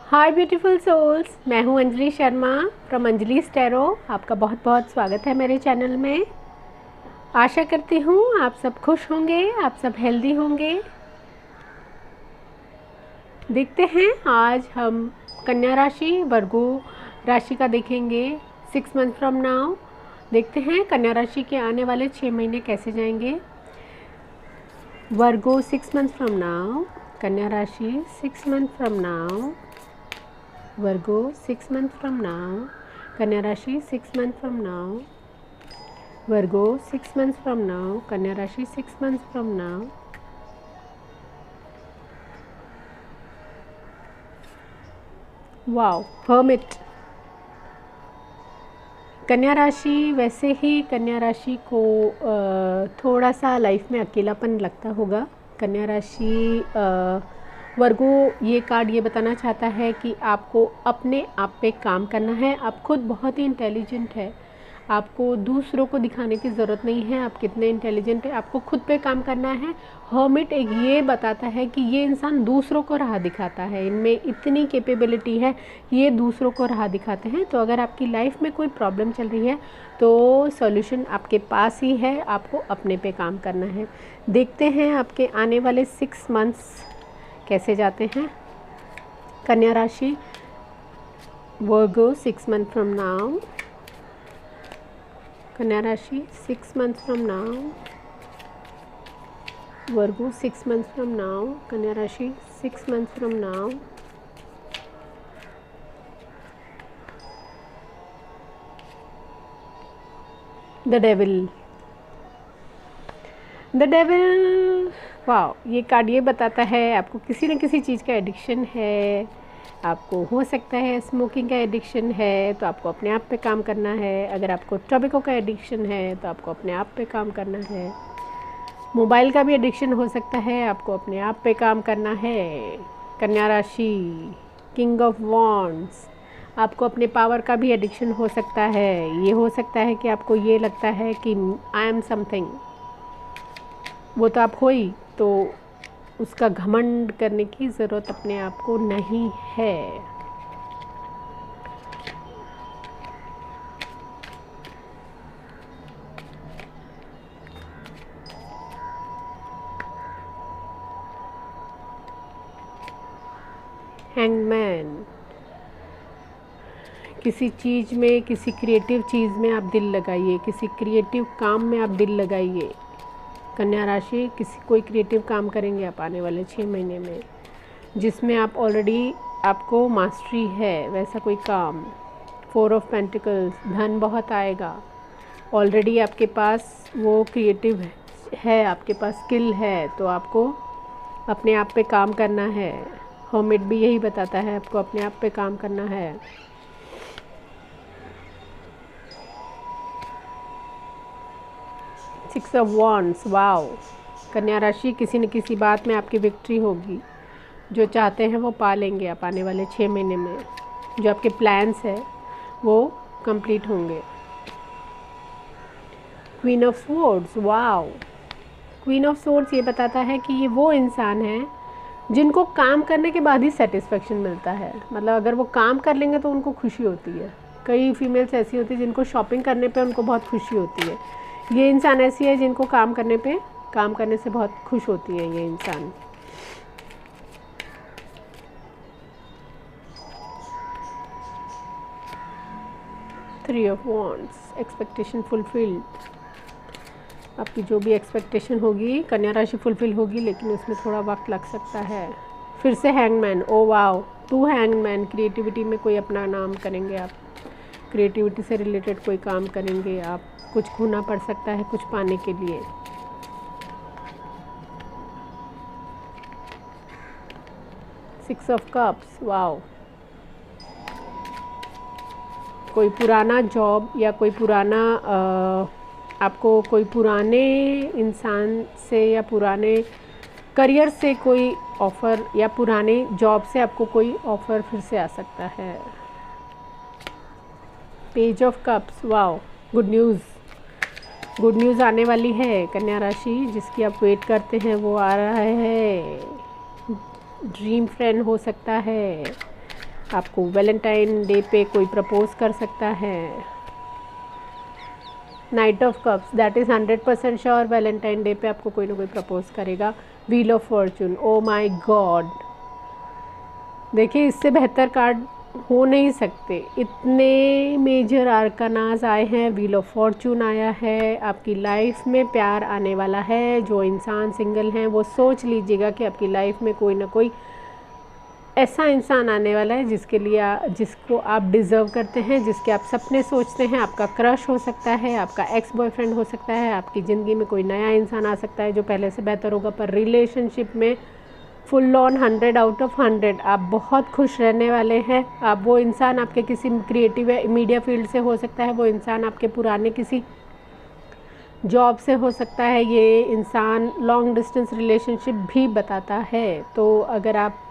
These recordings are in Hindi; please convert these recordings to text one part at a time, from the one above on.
हाय ब्यूटीफुल सोल्स, मैं हूं अंजलि शर्मा फ्रॉम अंजलि's टैरो। आपका बहुत बहुत स्वागत है मेरे चैनल में। आशा करती हूं आप सब खुश होंगे, आप सब हेल्दी होंगे। देखते हैं आज हम कन्या राशि वर्गो राशि का देखेंगे 6 मंथ फ्रॉम नाउ। देखते हैं कन्या राशि के आने वाले 6 महीने कैसे जाएंगे। वर्गो 6 मंथ फ्रॉम नाउ, कन्या राशि 6 month from now, Virgo 6 months from now, कन्या राशि 6 months from now, Virgo 6 months from now, कन्या राशि 6 months from now। Wow, hermit. कन्या राशि वैसे ही कन्या राशि को थोड़ा सा लाइफ में अकेलापन लगता होगा। कन्या राशि वर्गो ये कार्ड ये बताना चाहता है कि आपको अपने आप पे काम करना है। आप खुद बहुत ही इंटेलिजेंट है, आपको दूसरों को दिखाने की ज़रूरत नहीं है आप कितने इंटेलिजेंट है, आपको खुद पे काम करना है। हर्मिट एक ये बताता है कि ये इंसान दूसरों को राह दिखाता है, इनमें इतनी कैपेबिलिटी है, ये दूसरों को राह दिखाते हैं। तो अगर आपकी लाइफ में कोई प्रॉब्लम चल रही है तो सॉल्यूशन आपके पास ही है, आपको अपने पे काम करना है। देखते हैं आपके आने वाले 6 मंथ्स कैसे जाते हैं। कन्या राशि वर्गो 6 मंथ फ्रॉम नाउ, कन्या राशि 6 month from now, Virgo 6 month from now, कन्या राशि 6 month from now. The devil, the devil. वाह, ये कार्ड ये बताता है आपको किसी न किसी चीज़ का एडिक्शन है। आपको हो सकता है स्मोकिंग का एडिक्शन है तो आपको अपने आप पे काम करना है। अगर आपको टॉबैको का एडिक्शन है तो आपको अपने आप पे काम करना है। मोबाइल का भी एडिक्शन हो सकता है, आपको अपने आप पे काम करना है। कन्या राशि किंग ऑफ वॉन्ड्स, आपको अपने पावर का भी एडिक्शन हो सकता है। ये हो सकता है कि आपको ये लगता है कि आई एम समथिंग, वो तो आप हो ही, तो उसका घमंड करने की ज़रूरत अपने आप को नहीं है। हैंगमैन, किसी चीज़ में, किसी क्रिएटिव चीज़ में आप दिल लगाइए, किसी क्रिएटिव काम में आप दिल लगाइए। कन्या राशि कोई क्रिएटिव काम करेंगे आप आने वाले 6 महीने में, जिसमें आप ऑलरेडी आपको मास्टरी है, वैसा कोई काम। 4 ऑफ पेंटिकल्स, धन बहुत आएगा। ऑलरेडी आपके पास वो क्रिएटिव है, आपके पास स्किल है, तो आपको अपने आप पे काम करना है। हर्मिट भी यही बताता है, आपको अपने आप पे काम करना है। Six of wands, wow. कन्या राशि किसी न किसी बात में आपकी विक्ट्री होगी, जो चाहते हैं वो पा लेंगे आप आने वाले 6 महीने में। जो आपके प्लान्स है वो कंप्लीट होंगे। Queen of swords, wow. Queen of swords ये बताता है कि ये वो इंसान है जिनको काम करने के बाद ही सेटिस्फेक्शन मिलता है। मतलब अगर वो काम कर लेंगे तो उनको खुशी होती है। कई फीमेल्स ऐसी होती है जिनको शॉपिंग करने पे उनको बहुत खुशी होती है। ये इंसान ऐसी है जिनको काम करने से बहुत खुश होती है ये इंसान। Three of wands, expectation fulfilled. आपकी जो भी एक्सपेक्टेशन होगी कन्या राशि फुलफिल होगी, लेकिन उसमें थोड़ा वक्त लग सकता है। फिर से hangman, oh wow, 2 hangman. Creativity में कोई अपना नाम करेंगे आप, क्रिएटिविटी से रिलेटेड कोई काम करेंगे आप। कुछ खोना पड़ सकता है कुछ पाने के लिए। Six of cups, wow. कोई पुराना जॉब या कोई पुराना आपको कोई पुराने इंसान से या पुराने करियर से कोई ऑफ़र या पुराने जॉब से आपको कोई ऑफ़र फिर से आ सकता है। Page of cups, wow, good news आने वाली है। कन्या राशि जिसकी आप वेट करते हैं वो आ रहा है। ड्रीम फ्रेंड हो सकता है, आपको वैलेंटाइन डे पे कोई प्रपोज कर सकता है। Night of cups, that is 100% sure Valentine day पे आपको कोई ना कोई प्रपोज करेगा। Wheel of Fortune, oh my God, देखिए इससे बेहतर कार्ड हो नहीं सकते, इतने मेजर आर्कानास आए हैं। व्हील ऑफ फॉर्चून आया है, आपकी लाइफ में प्यार आने वाला है। जो इंसान सिंगल हैं वो सोच लीजिएगा कि आपकी लाइफ में कोई ना कोई ऐसा इंसान आने वाला है जिसको आप डिज़र्व करते हैं, जिसके आप सपने सोचते हैं। आपका क्रश हो सकता है, आपका एक्स बॉयफ्रेंड हो सकता है, आपकी ज़िंदगी में कोई नया इंसान आ सकता है जो पहले से बेहतर होगा। पर रिलेशनशिप में फुल ऑन 100 आउट ऑफ 100 आप बहुत खुश रहने वाले हैं। आप वो इंसान आपके किसी क्रिएटिव मीडिया फील्ड से हो सकता है, वो इंसान आपके पुराने किसी जॉब से हो सकता है, ये इंसान लॉन्ग डिस्टेंस रिलेशनशिप भी बताता है। तो अगर आप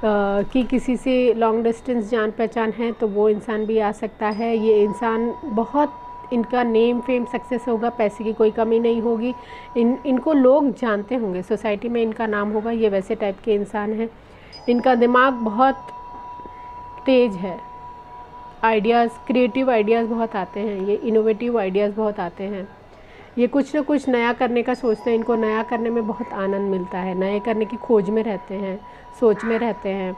कि किसी से लॉन्ग डिस्टेंस जान पहचान है तो वो इंसान भी आ सकता है। ये इंसान बहुत, इनका नेम फेम सक्सेस होगा, पैसे की कोई कमी नहीं होगी, इनको लोग जानते होंगे, सोसाइटी में इनका नाम होगा। ये वैसे टाइप के इंसान हैं, इनका दिमाग बहुत तेज़ है, आइडियाज़, क्रिएटिव आइडियाज़ बहुत आते हैं, ये इनोवेटिव आइडियाज़ बहुत आते हैं, ये कुछ ना कुछ नया करने का सोचते हैं। इनको नया करने में बहुत आनंद मिलता है, नए करने की खोज में रहते हैं, सोच में रहते हैं।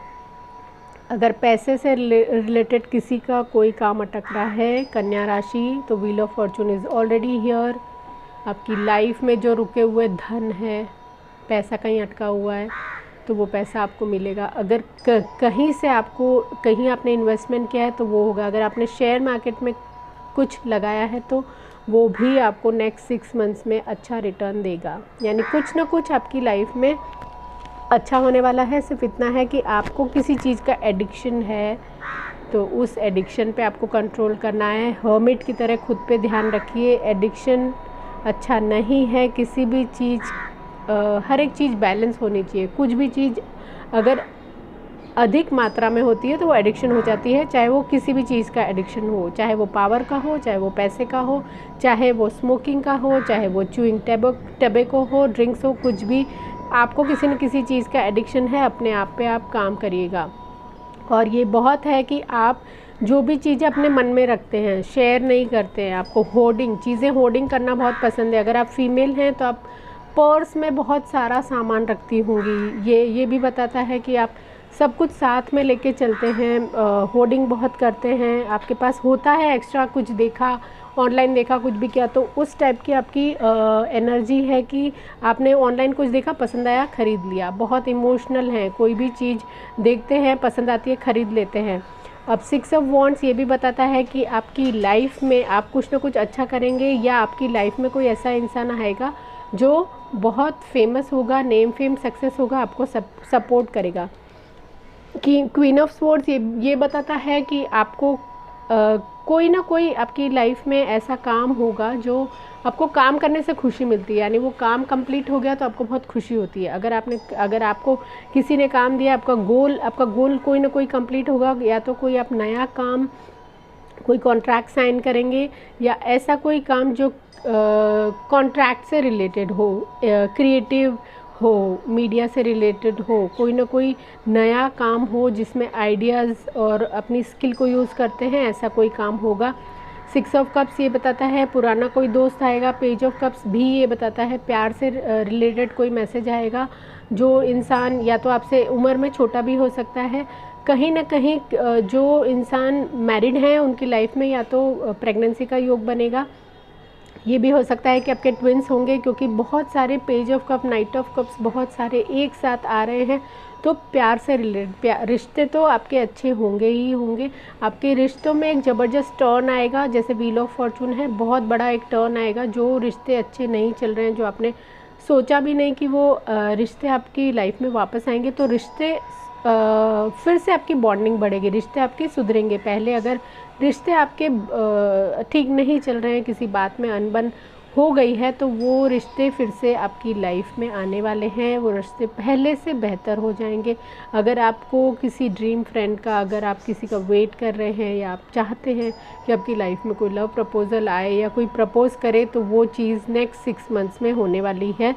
अगर पैसे से रिलेटेड किसी का कोई काम अटक रहा है कन्या राशि, तो wheel of Fortune is already here. आपकी लाइफ में जो रुके हुए धन है, पैसा कहीं अटका हुआ है तो वो पैसा आपको मिलेगा। अगर कहीं से आपको, कहीं आपने इन्वेस्टमेंट किया है तो वो होगा। अगर आपने शेयर मार्केट में कुछ लगाया है तो वो भी आपको नेक्स्ट 6 मंथ्स में अच्छा रिटर्न देगा। यानी कुछ ना कुछ आपकी लाइफ में अच्छा होने वाला है। सिर्फ इतना है कि आपको किसी चीज़ का एडिक्शन है तो उस एडिक्शन पे आपको कंट्रोल करना है। हर्मिट की तरह खुद पे ध्यान रखिए। एडिक्शन अच्छा नहीं है किसी भी चीज़, हर एक चीज़ बैलेंस होनी चाहिए। कुछ भी चीज़ अगर अधिक मात्रा में होती है तो वो एडिक्शन हो जाती है, चाहे वो किसी भी चीज़ का एडिक्शन हो, चाहे वो पावर का हो, चाहे वो पैसे का हो, चाहे वो स्मोकिंग का हो, चाहे वो च्यूइंग टबैको हो, ड्रिंक्स हो, कुछ भी आपको किसी न किसी चीज़ का एडिक्शन है, अपने आप पे आप काम करिएगा। और ये बहुत है कि आप जो भी चीज़ें अपने मन में रखते हैं शेयर नहीं करते हैं। आपको चीज़ें होर्डिंग करना बहुत पसंद है। अगर आप फीमेल हैं तो आप पर्स में बहुत सारा सामान रखती होंगी, ये भी बताता है कि आप सब कुछ साथ में लेके चलते हैं। होर्डिंग बहुत करते हैं, आपके पास होता है एक्स्ट्रा, कुछ देखा, ऑनलाइन देखा, कुछ भी किया तो उस टाइप की आपकी एनर्जी है कि आपने ऑनलाइन कुछ देखा, पसंद आया, ख़रीद लिया। बहुत इमोशनल हैं, कोई भी चीज़ देखते हैं, पसंद आती है, ख़रीद लेते हैं। अब 6 ऑफ वॉन्ड्स ये भी बताता है कि आपकी लाइफ में आप कुछ ना कुछ अच्छा करेंगे, या आपकी लाइफ में कोई ऐसा इंसान आएगा जो बहुत फेमस होगा, नेम फेम सक्सेस होगा, आपको सपोर्ट करेगा। कि क्वीन ऑफ स्वॉर्ड्स ये बताता है कि आपको कोई ना कोई आपकी लाइफ में ऐसा काम होगा जो आपको काम करने से खुशी मिलती है। यानी वो काम कंप्लीट हो गया तो आपको बहुत खुशी होती है। अगर आपको किसी ने काम दिया, आपका गोल कोई ना कोई कंप्लीट होगा, या तो कोई आप नया काम, कोई कॉन्ट्रैक्ट साइन करेंगे, या ऐसा कोई काम जो कॉन्ट्रैक्ट से रिलेटेड हो, क्रिएटिव हो, मीडिया से रिलेटेड हो, कोई ना कोई नया काम हो जिसमें आइडियाज़ और अपनी स्किल को यूज़ करते हैं, ऐसा कोई काम होगा। 6 ऑफ कप्स ये बताता है पुराना कोई दोस्त आएगा। पेज ऑफ कप्स भी ये बताता है प्यार से रिलेटेड कोई मैसेज आएगा। जो इंसान या तो आपसे उम्र में छोटा भी हो सकता है, कहीं ना कहीं जो इंसान मैरिड हैं उनकी लाइफ में या तो प्रेगनेंसी का योग बनेगा। ये भी हो सकता है कि आपके ट्विंस होंगे, क्योंकि बहुत सारे page of cup, night of cups बहुत सारे एक साथ आ रहे हैं। तो प्यार से रिलेटेड रिश्ते तो आपके अच्छे होंगे ही होंगे। आपके रिश्तों में एक ज़बरदस्त टर्न आएगा, जैसे व्हील ऑफ फॉर्चून है, बहुत बड़ा एक टर्न आएगा। जो रिश्ते अच्छे नहीं चल रहे हैं, जो आपने सोचा भी नहीं कि वो रिश्ते आपकी लाइफ में वापस आएंगे, तो रिश्ते फिर से आपकी बॉन्डिंग बढ़ेगी, रिश्ते आपके सुधरेंगे। पहले अगर रिश्ते आपके ठीक नहीं चल रहे हैं, किसी बात में अनबन हो गई है, तो वो रिश्ते फिर से आपकी लाइफ में आने वाले हैं। वो रिश्ते पहले से बेहतर हो जाएंगे। अगर आपको किसी ड्रीम फ्रेंड का, अगर आप किसी का वेट कर रहे हैं, या आप चाहते हैं कि आपकी लाइफ में कोई लव प्रपोज़ल आए या कोई प्रपोज़ करे, तो वो चीज़ नेक्स्ट 6 मंथ्स में होने वाली है।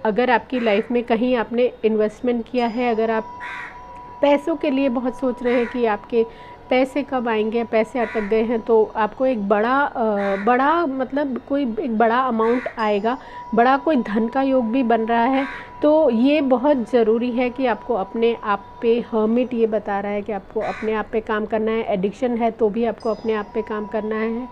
अगर आपकी लाइफ में कहीं आपने इन्वेस्टमेंट किया है, अगर आप पैसों के लिए बहुत सोच रहे हैं कि आपके पैसे कब आएंगे, पैसे अटक गए हैं, तो आपको एक बड़ा मतलब कोई एक बड़ा अमाउंट आएगा, बड़ा कोई धन का योग भी बन रहा है। तो ये बहुत ज़रूरी है कि आपको अपने आप पे, हर्मिट ये बता रहा है कि आपको अपने आप पे काम करना है। एडिक्शन है तो भी आपको अपने आप पे काम करना है।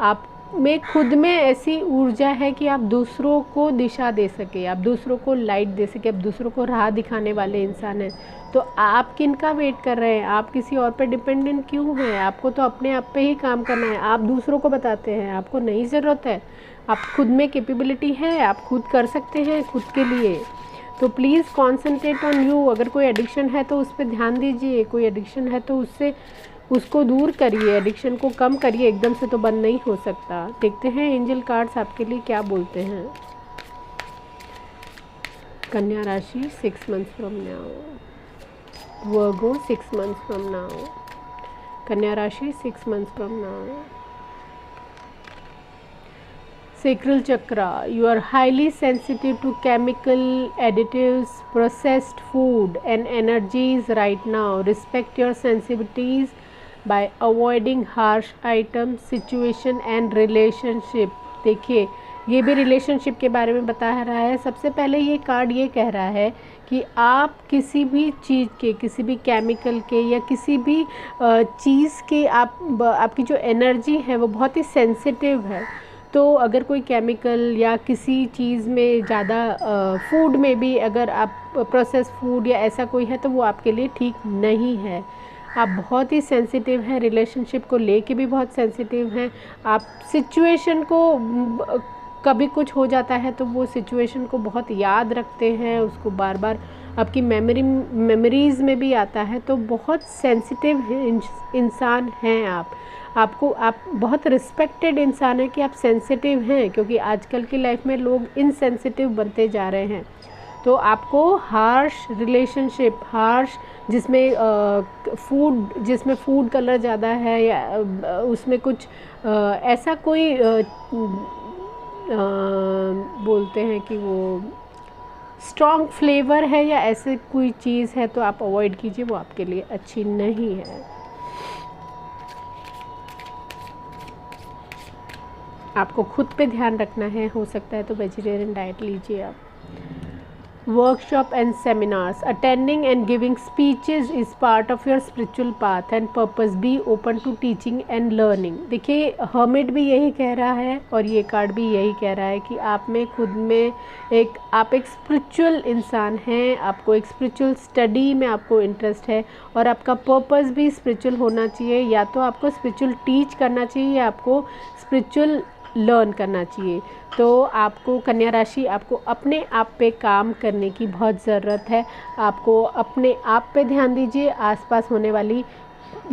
आप में खुद में ऐसी ऊर्जा है कि आप दूसरों को दिशा दे सके, आप दूसरों को लाइट दे सके, आप दूसरों को राह दिखाने वाले इंसान हैं। तो आप किन का वेट कर रहे हैं? आप किसी और पे डिपेंडेंट क्यों हैं? आपको तो अपने आप पे ही काम करना है। आप दूसरों को बताते हैं, आपको नहीं ज़रूरत है। आप खुद में कैपेबिलिटी है, आप खुद कर सकते हैं खुद के लिए। तो प्लीज़ कॉन्सेंट्रेट ऑन यू। अगर कोई एडिक्शन है तो उस पर ध्यान दीजिए, कोई एडिक्शन है तो उसको दूर करिए, एडिक्शन को कम करिए। एकदम से तो बंद नहीं हो सकता। देखते हैं एंजल कार्ड्स आपके लिए क्या बोलते हैं। कन्या राशि 6 months from now, Virgo 6 months from now, कन्या राशि 6 months from now. Sacral chakra, you are highly sensitive to chemical additives, processed food and energies right now. Respect your sensitivities by avoiding harsh items, situation and relationship. देखिए, ये भी रिलेशनशिप के बारे में बता रहा है। सबसे पहले ये कार्ड ये कह रहा है कि आप किसी भी चीज़ के, किसी भी केमिकल के या किसी भी चीज़ के आपकी जो एनर्जी है वो बहुत ही सेंसिटिव है। तो अगर कोई केमिकल या किसी चीज़ में ज़्यादा, फूड में भी अगर आप प्रोसेस फूड या ऐसा कोई है तो वो आपके लिए ठीक नहीं है। आप बहुत ही सेंसिटिव हैं, रिलेशनशिप को लेके भी बहुत सेंसिटिव हैं। आप सिचुएशन को, कभी कुछ हो जाता है तो वो सिचुएशन को बहुत याद रखते हैं, उसको बार बार आपकी मेमोरीज़ में भी आता है। तो बहुत सेंसिटिव इंसान हैं आप बहुत रिस्पेक्टेड इंसान है कि आप सेंसिटिव हैं, क्योंकि आजकल की लाइफ में लोग इनसेंसिटिव बनते जा रहे हैं। तो आपको हार्श रिलेशनशिप, हार्श जिसमें फूड कलर ज़्यादा है या उसमें कुछ ऐसा कोई बोलते हैं कि वो स्ट्रॉन्ग फ्लेवर है या ऐसे कोई चीज़ है तो आप अवॉइड कीजिए, वो आपके लिए अच्छी नहीं है। आपको खुद पे ध्यान रखना है, हो सकता है तो वेजिटेरियन डाइट लीजिए आप। Workshop and seminars, attending and giving speeches is part of your spiritual path and purpose. Be open to teaching and learning. देखिए, हर्मिट भी यही कह रहा है और ये कार्ड भी यही कह रहा है कि आप में खुद में आप एक स्पिरिचुअल इंसान हैं, आपको एक स्पिरिचुअल स्टडी में आपको इंटरेस्ट है और आपका पर्पस भी स्पिरिचुअल होना चाहिए। या तो आपको स्पिरिचुअल टीच करना चाहिए या आपको स्पिरिचुअल लर्न करना चाहिए। तो आपको कन्या राशि, आपको अपने आप पे काम करने की बहुत ज़रूरत है। आपको अपने आप पे ध्यान दीजिए। आसपास होने वाली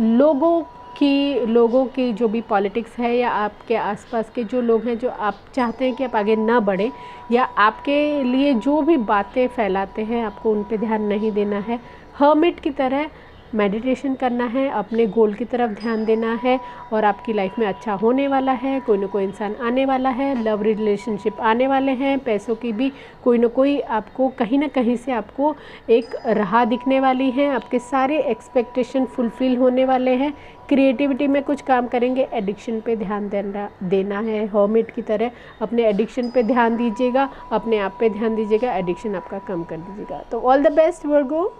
लोगों की जो भी पॉलिटिक्स है या आपके आसपास के जो लोग हैं जो आप चाहते हैं कि आप आगे ना बढ़ें या आपके लिए जो भी बातें फैलाते हैं, आपको उन पे ध्यान नहीं देना है। हर्मिट की तरह मेडिटेशन करना है, अपने गोल की तरफ ध्यान देना है और आपकी लाइफ में अच्छा होने वाला है। कोई ना कोई इंसान आने वाला है, लव रिलेशनशिप आने वाले हैं, पैसों की भी कोई ना कोई आपको कहीं ना कहीं से आपको एक राह दिखने वाली है। आपके सारे एक्सपेक्टेशन फुलफ़िल होने वाले हैं। क्रिएटिविटी में कुछ काम करेंगे। एडिक्शन पे ध्यान देना है। हर्मिट की तरह अपने एडिक्शन पे ध्यान दीजिएगा, अपने आप पे ध्यान दीजिएगा, एडिक्शन आपका कम कर दीजिएगा। तो ऑल द बेस्ट वर्गो।